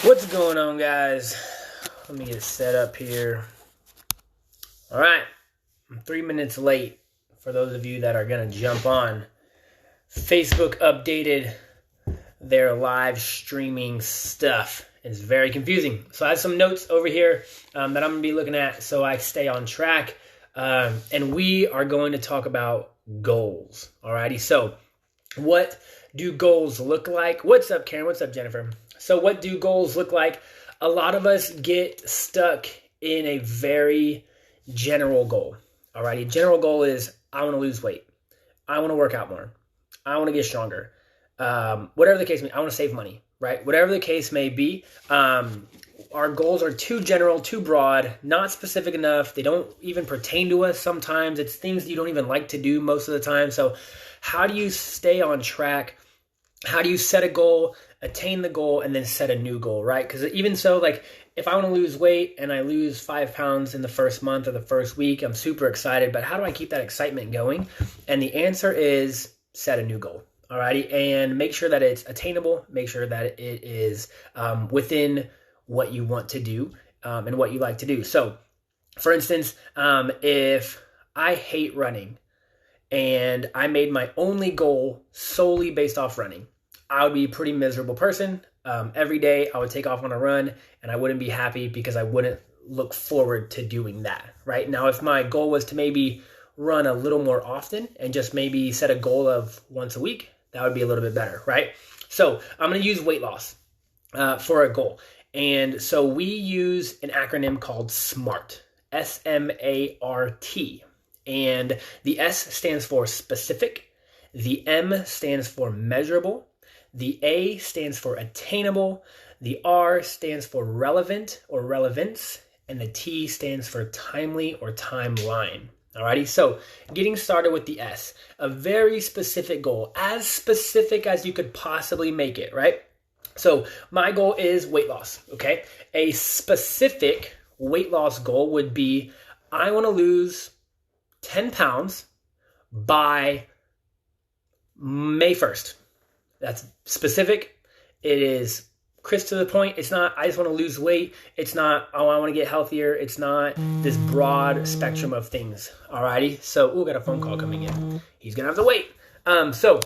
What's going on, guys? Let me get set up here. All right, I'm 3 minutes late for those of you that are going to jump on. Facebook updated their live streaming stuff. It's very confusing. So I have some notes over here that I'm going to be looking at so I stay on track. And we are going to talk about goals. Alrighty, so what do goals look like? What's up, Karen? What's up, Jennifer? So what do goals look like? A lot of us get stuck in a very general goal. Alrighty, general goal is I want to lose weight. I want to work out more. I want to get stronger. Whatever the case may be, I want to save money, right? Whatever the case may be, our goals are too general, too broad, not specific enough. They don't even pertain to us sometimes. It's things you don't even like to do most of the time. So how do you stay on track? How do you set a goal, attain the goal, and then set a new goal, right? Because even so, like if I want to lose weight and I lose 5 pounds in the first month or the first week, I'm super excited. But how do I keep that excitement going? And the answer is set a new goal. Alrighty, and make sure that it's attainable. Make sure that it is within what you want to do and what you like to do. So, for instance, if I hate running and I made my only goal solely based off running, I would be a pretty miserable person. Every day I would take off on a run and I wouldn't be happy because I wouldn't look forward to doing that, right? Now, if my goal was to maybe run a little more often and just maybe set a goal of once a week, that would be a little bit better, right? So I'm going to use weight loss for a goal. And so we use an acronym called SMART, S-M-A-R-T. And the S stands for specific, the M stands for measurable, the A stands for attainable, the R stands for relevant or relevance, and the T stands for timely or timeline. Alrighty, so getting started with the S, a very specific goal, as specific as you could possibly make it, right? So my goal is weight loss, okay? A specific weight loss goal would be, I want to lose 10 pounds by May 1st. That's specific. It is crisp to the point. It's not, I just want to lose weight. It's not, oh, I want to get healthier. It's not this broad spectrum of things. Alrighty. So, got a phone call coming in. He's going to have to wait. So,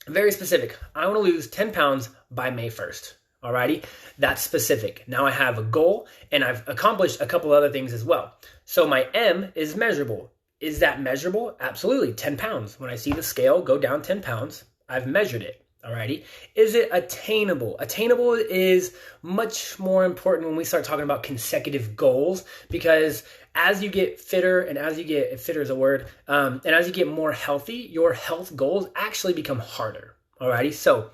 very specific. I want to lose 10 pounds by May 1st. Alrighty. That's specific. Now I have a goal and I've accomplished a couple other things as well. So my M is measurable. Is that measurable? Absolutely. 10 pounds. When I see the scale go down 10 pounds, I've measured it. Alrighty. Is it attainable? Attainable is much more important when we start talking about consecutive goals, because as you get fitter and as you get, if fitter is a word, and as you get more healthy, your health goals actually become harder. Alrighty. So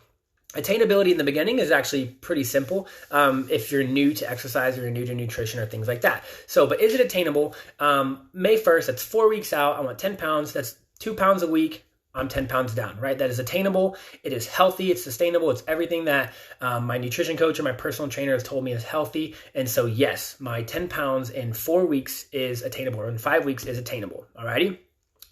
attainability in the beginning is actually pretty simple if you're new to exercise or you're new to nutrition or things like that. So, but is it attainable? May 1st, that's 4 weeks out. I want 10 pounds. That's 2 pounds a week. I'm 10 pounds down, right? That is attainable. It is healthy. It's sustainable. It's everything that my nutrition coach or my personal trainer has told me is healthy. And so, yes, my 10 pounds in 4 weeks is attainable, or in 5 weeks is attainable. Alrighty.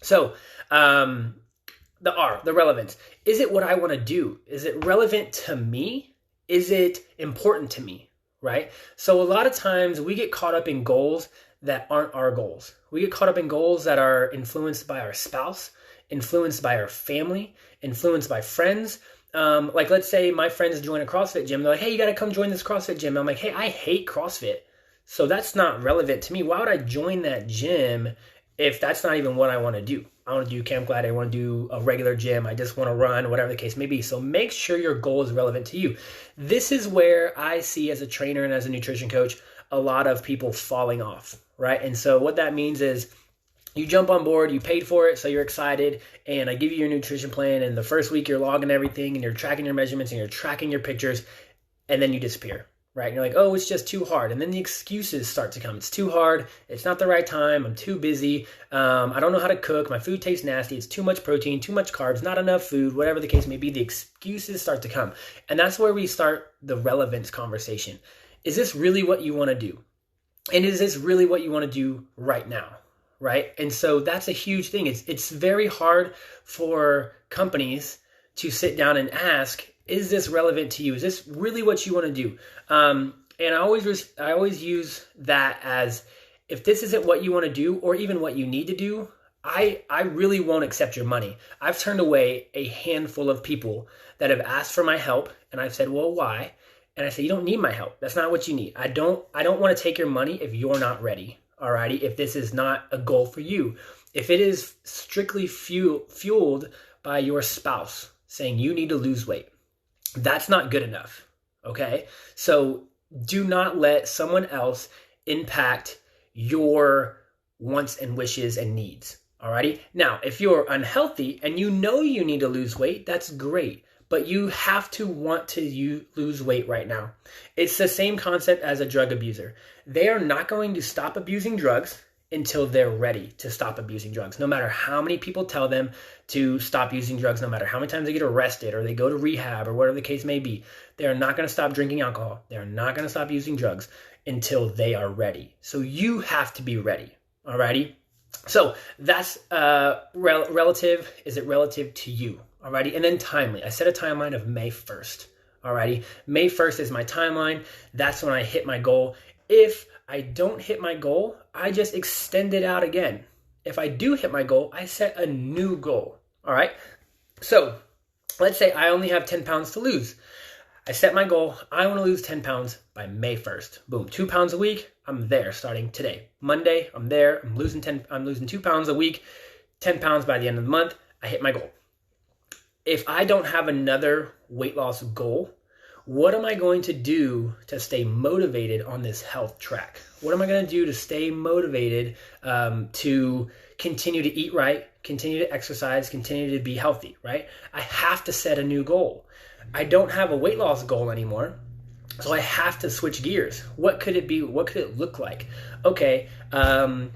So, the R, the relevance. Is it what I want to do? Is it relevant to me? Is it important to me? Right? So a lot of times we get caught up in goals that aren't our goals. We get caught up in goals that are influenced by our spouse, influenced by our family, influenced by friends. Like let's say my friends join a CrossFit gym. They're like, hey, you got to come join this CrossFit gym. I'm like, hey, I hate CrossFit. So that's not relevant to me. Why would I join that gym if that's not even what I want to do? I want to do Camp Glad. I want to do a regular gym. I just want to run, whatever the case may be. So make sure your goal is relevant to you. This is where I see as a trainer and as a nutrition coach, a lot of people falling off, right? And so what that means is you jump on board, you paid for it, so you're excited, and I give you your nutrition plan, and the first week you're logging everything, and you're tracking your measurements, and you're tracking your pictures, and then you disappear. Right? And you're like, oh, it's just too hard. And then the excuses start to come. It's too hard. It's not the right time. I'm too busy. I don't know how to cook. My food tastes nasty. It's too much protein, too much carbs, not enough food, whatever the case may be. The excuses start to come. And that's where we start the relevance conversation. Is this really what you want to do? And is this really what you want to do right now? Right? And so that's a huge thing. It's very hard for companies to sit down and ask, is this relevant to you? Is this really what you want to do? And I always use that as, if this isn't what you want to do or even what you need to do, I really won't accept your money. I've turned away a handful of people that have asked for my help, and I've said, well, why? And I say, you don't need my help. That's not what you need. I don't want to take your money if you're not ready. Alrighty, if this is not a goal for you. If it is strictly fueled by your spouse saying you need to lose weight, that's not good enough. Okay? So do not let someone else impact your wants and wishes and needs. Alrighty? Now, if you're unhealthy and you know you need to lose weight, that's great. But you have to want to lose weight right now. It's the same concept as a drug abuser. They are not going to stop abusing drugs until they're ready to stop abusing drugs. No matter how many people tell them to stop using drugs, no matter how many times they get arrested or they go to rehab or whatever the case may be, they are not going to stop drinking alcohol. They are not going to stop using drugs until they are ready. So you have to be ready. Alrighty? So that's relative. Is it relative to you? Alrighty, and then timely. I set a timeline of May 1st. Alrighty, May 1st is my timeline. That's when I hit my goal. If I don't hit my goal, I just extend it out again. If I do hit my goal, I set a new goal. Alright, so let's say I only have 10 pounds to lose. I set my goal. I want to lose 10 pounds by May 1st. Boom, 2 pounds a week. I'm there starting today. Monday, I'm there. I'm losing 2 pounds a week. 10 pounds by the end of the month. I hit my goal. If I don't have another weight loss goal, what am I going to do to stay motivated on this health track? What am I going to do to stay motivated to continue to eat right, continue to exercise, continue to be healthy, right? I have to set a new goal. I don't have a weight loss goal anymore, so I have to switch gears. What could it be? What could it look like? Okay, I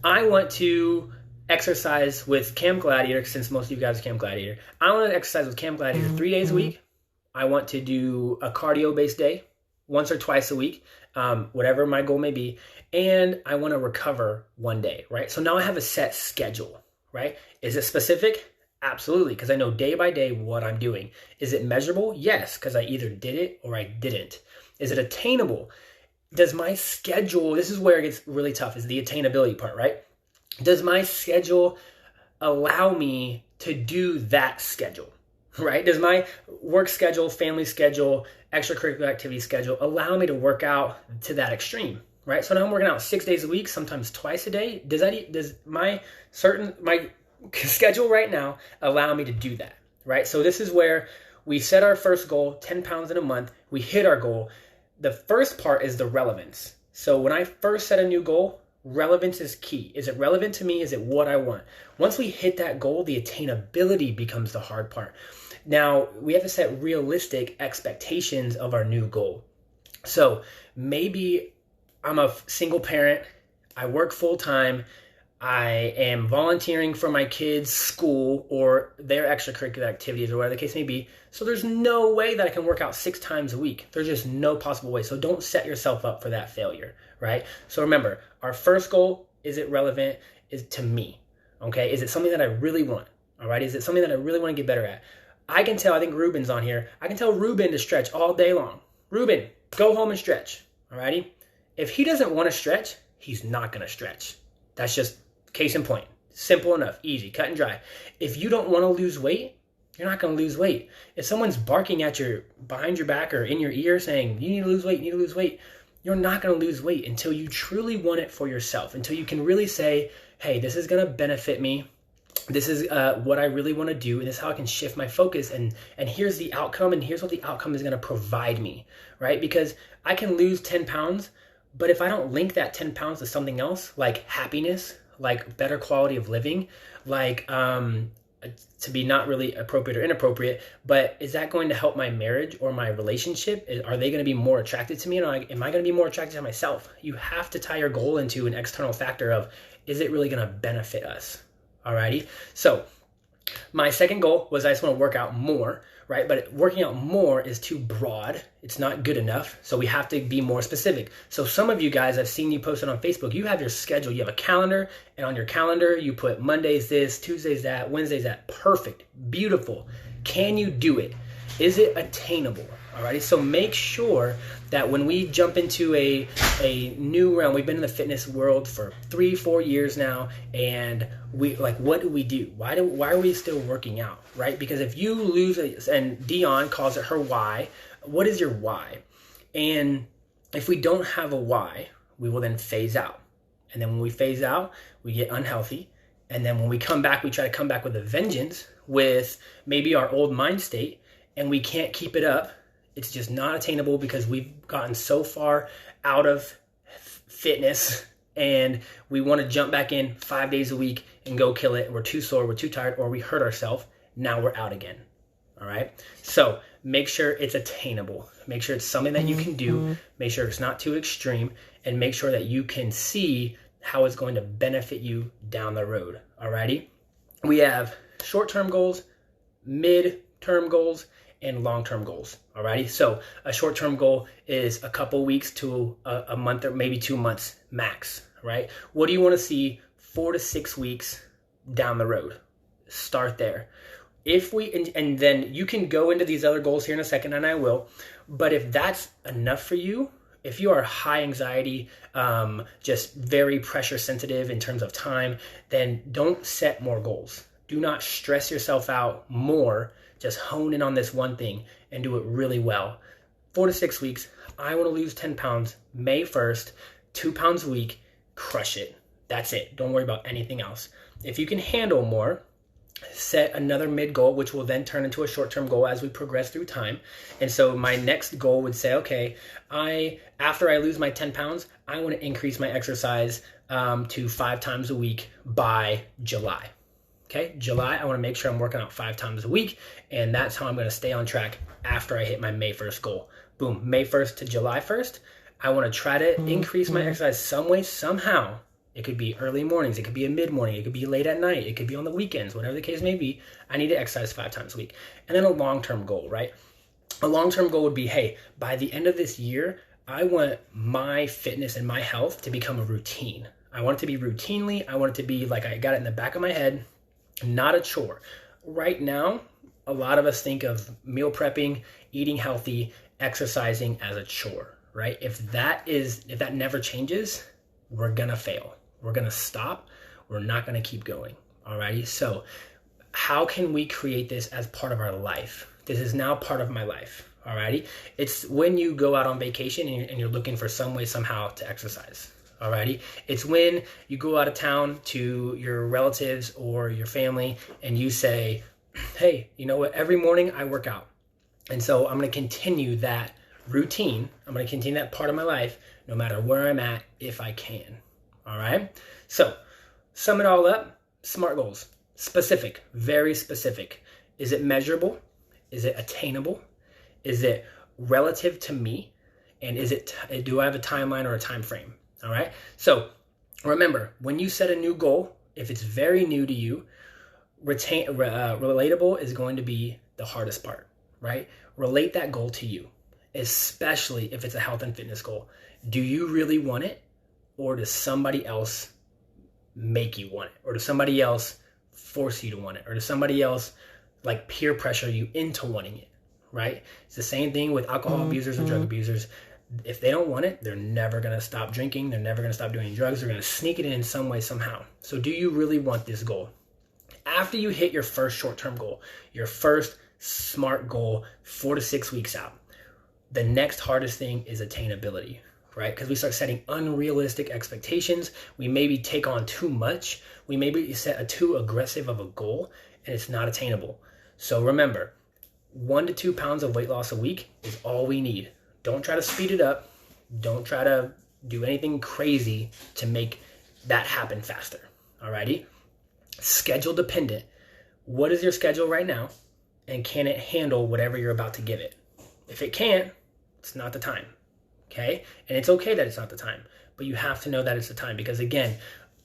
want to exercise with Camp Gladiator, since most of you guys are Camp Gladiator. I want to exercise with Camp Gladiator 3 days a week. I want to do a cardio-based day once or twice a week, whatever my goal may be. And I want to recover 1 day, right? So now I have a set schedule, right? Is it specific? Absolutely, because I know day by day what I'm doing. Is it measurable? Yes, because I either did it or I didn't. Is it attainable? Does my schedule, this is where it gets really tough, is the attainability part, right? Does my schedule allow me to do that schedule, right? Does my work schedule, family schedule, extracurricular activity schedule allow me to work out to that extreme, right? So now I'm working out 6 days a week, sometimes twice a day. Does my schedule right now allow me to do that, right? So this is where we set our first goal, 10 pounds in a month. We hit our goal. The first part is the relevance. So when I first set a new goal, relevance is key. Is it relevant to me? Is it what I want? Once we hit that goal, the attainability becomes the hard part. Now, we have to set realistic expectations of our new goal. So maybe I'm a single parent. I work full time. I am volunteering for my kids' school or their extracurricular activities or whatever the case may be. So there's no way that I can work out 6 times a week. There's just no possible way. So don't set yourself up for that failure, right? So remember, our first goal, is it relevant, is to me, okay? Is it something that I really want, all right? Is it something that I really want to get better at? I can tell, I think Ruben's on here, I can tell Ruben to stretch all day long. Ruben, go home and stretch, all righty? If he doesn't want to stretch, he's not going to stretch. That's just case in point. Simple enough, easy, cut and dry. If you don't want to lose weight, you're not going to lose weight. If someone's barking at behind your back or in your ear saying, you need to lose weight, you need to lose weight, you're not going to lose weight until you truly want it for yourself, until you can really say, hey, this is going to benefit me. This is what I really want to do, and this is how I can shift my focus, and here's the outcome, and here's what the outcome is going to provide me, right? Because I can lose 10 pounds, but if I don't link that 10 pounds to something else, like happiness, like better quality of living, like to be not really appropriate or inappropriate, but is that going to help my marriage or my relationship? Are they going to be more attracted to me? Am I going to be more attracted to myself? You have to tie your goal into an external factor of, is it really going to benefit us? Alrighty. So my second goal was I just want to work out more, right? But working out more is too broad. It's not good enough. So we have to be more specific. So some of you guys, I've seen you posted on Facebook, you have your schedule, you have a calendar, and on your calendar, you put Mondays this, Tuesdays that, Wednesdays that. Perfect. Beautiful. Can you do it? is it attainable? Alrighty, so make sure that when we jump into a new realm, we've been in the fitness world for 3-4 years now, and we like, what do we do? Why are we still working out, right? Because if you lose it, and Dion calls it her why, what is your why? And if we don't have a why, we will then phase out. And then when we phase out, we get unhealthy. And then when we come back, we try to come back with a vengeance with maybe our old mind state, and we can't keep it up. It's just not attainable because we've gotten so far out of fitness, and we want to jump back in 5 days a week and go kill it. We're too sore, we're too tired, or we hurt ourselves. Now we're out again. All right. So make sure it's attainable. Make sure it's something that you can do. Make sure it's not too extreme, and make sure that you can see how it's going to benefit you down the road. All righty. We have short-term goals, mid-term goals, and long-term goals. All righty. So a short-term goal is a couple weeks to a month or maybe 2 months max, right? What do you want to see 4 to 6 weeks down the road? Start there. And then you can go into these other goals here in a second, and I will. But if that's enough for you, if you are high anxiety, just very pressure sensitive in terms of time, then don't set more goals. Do not stress yourself out more. Just hone in on this one thing and do it really well. 4 to 6 weeks. I want to lose 10 pounds May 1st, 2 pounds a week, crush it. That's it. Don't worry about anything else. If you can handle more, set another mid goal, which will then turn into a short-term goal as we progress through time. And so my next goal would say, okay, after I lose my 10 pounds, I want to increase my exercise to 5 times a week by July. Okay, July, I want to make sure I'm working out 5 times a week, and that's how I'm going to stay on track after I hit my May 1st goal. Boom, May 1st to July 1st, I want to try to increase my exercise some way, somehow. It could be early mornings, it could be a mid-morning, it could be late at night, it could be on the weekends, whatever the case may be. I need to exercise 5 times a week. And then a long-term goal, right? A long-term goal would be, hey, by the end of this year, I want my fitness and my health to become a routine. I want it to be routinely. I want it to be like I got it in the back of my head, not a chore. Right now, a lot of us think of meal prepping, eating healthy, exercising as a chore, right? If that never changes, we're gonna fail. We're gonna stop. We're not gonna keep going. Alrighty. So how can we create this as part of our life? This is now part of my life. Alrighty. It's when you go out on vacation and you're looking for some way, somehow to exercise. Alrighty. It's when you go out of town to your relatives or your family and you say, hey, you know what? Every morning I work out. And so I'm going to continue that routine. I'm going to continue that part of my life no matter where I'm at if I can. All right. So sum it all up. SMART goals. Specific. Very specific. Is it measurable? Is it attainable? Is it relative to me? And do I have a timeline or a time frame? All right. So remember, when you set a new goal, if it's very new to you, relatable is going to be the hardest part, right? Relate that goal to you, especially if it's a health and fitness goal. Do you really want it, or does somebody else make you want it? Or does somebody else force you to want it? Or does somebody else like peer pressure you into wanting it, right? It's the same thing with alcohol abusers or drug abusers. If they don't want it, they're never going to stop drinking. They're never going to stop doing drugs. They're going to sneak it in some way, somehow. So do you really want this goal? After you hit your first short-term goal, your first SMART goal 4 to 6 weeks out, the next hardest thing is attainability, right? Because we start setting unrealistic expectations. We maybe take on too much. We maybe set a too aggressive of a goal, and it's not attainable. So remember, 1 to 2 pounds of weight loss a week is all we need. Don't try to speed it up. Don't try to do anything crazy to make that happen faster. Alrighty? Schedule dependent. What is your schedule right now? And can it handle whatever you're about to give it? If it can't, it's not the time. Okay? And it's okay that it's not the time. But you have to know that it's the time. Because again,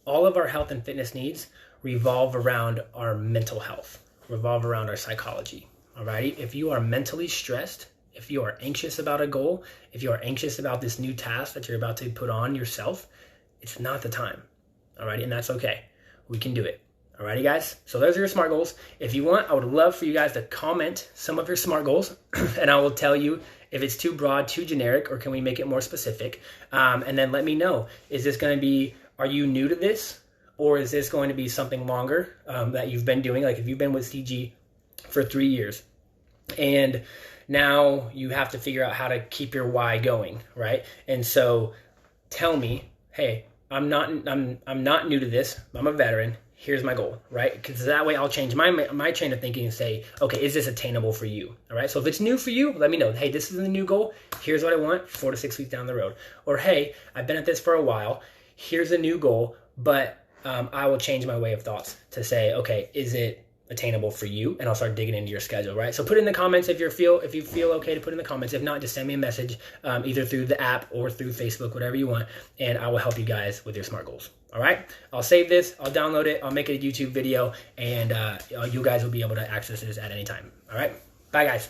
all of our health and fitness needs revolve around our mental health. Revolve around our psychology. Alrighty? If you are mentally stressed, if you are anxious about a goal, if you are anxious about this new task that you're about to put on yourself, it's not the time. All right. And that's okay. We can do it. Alrighty, guys. So those are your SMART goals. If you want, I would love for you guys to comment some of your SMART goals, and I will tell you if it's too broad, too generic, or can we make it more specific? And then let me know. Is this going to be, are you new to this? Or is this going to be something longer that you've been doing? Like if you've been with CG for 3 years and now you have to figure out how to keep your why going, right? And so tell me, hey, I'm not new to this. I'm a veteran. Here's my goal, right? Because that way I'll change my chain of thinking and say, okay, is this attainable for you? All right. So if it's new for you, let me know. Hey, this is the new goal. Here's what I want 4 to 6 weeks down the road. Or hey, I've been at this for a while. Here's a new goal, but I will change my way of thoughts to say, okay, is it attainable for you? And I'll start digging into your schedule, right? So put in the comments if you feel okay to put in the comments. If not, just send me a message either through the app or through Facebook, whatever you want, and I will help you guys with your SMART goals. All right, I'll save this, I'll download it, I'll make it a YouTube video, and you guys will be able to access this at any time. All right, bye guys.